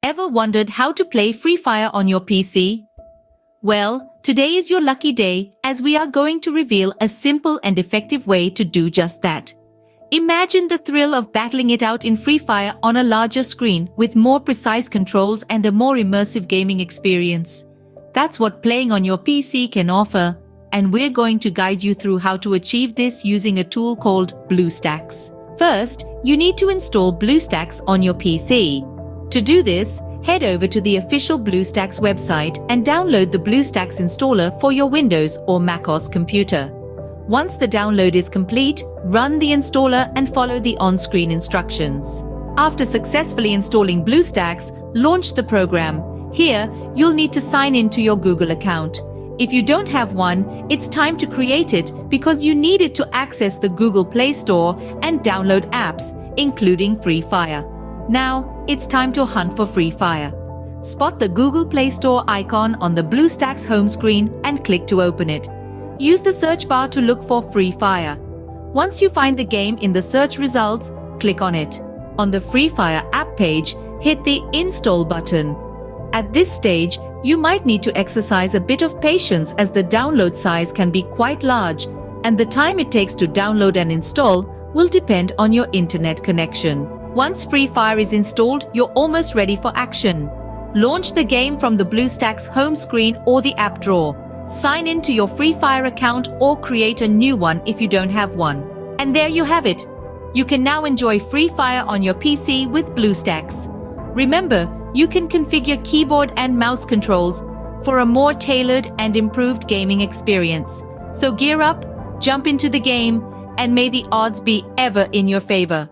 Ever wondered how to play Free Fire on your PC? Well, today is your lucky day, as we are going to reveal a simple and effective way to do just that. Imagine the thrill of battling it out in Free Fire on a larger screen with more precise controls and a more immersive gaming experience. That's what playing on your PC can offer, and we're going to guide you through how to achieve this using a tool called Bluestacks. First, you need to install Bluestacks on your PC. To do this, head over to the official Bluestacks website and download the Bluestacks installer for your Windows or macOS computer. Once the download is complete, run the installer and follow the on-screen instructions. After successfully installing Bluestacks, launch the program. Here, you'll need to sign in to your Google account. If you don't have one, it's time to create it because you need it to access the Google Play Store and download apps, including Free Fire. Now, it's time to hunt for Free Fire. Spot the Google Play Store icon on the Bluestacks home screen and click to open it. Use the search bar to look for Free Fire. Once you find the game in the search results, click on it. On the Free Fire app page, hit the Install button. At this stage, you might need to exercise a bit of patience as the download size can be quite large, and the time it takes to download and install will depend on your internet connection. Once Free Fire is installed, you're almost ready for action. Launch the game from the Bluestacks home screen or the app drawer. Sign in to your Free Fire account or create a new one if you don't have one. And there you have it. You can now enjoy Free Fire on your PC with Bluestacks. Remember, you can configure keyboard and mouse controls for a more tailored and improved gaming experience. So gear up, jump into the game, and may the odds be ever in your favor.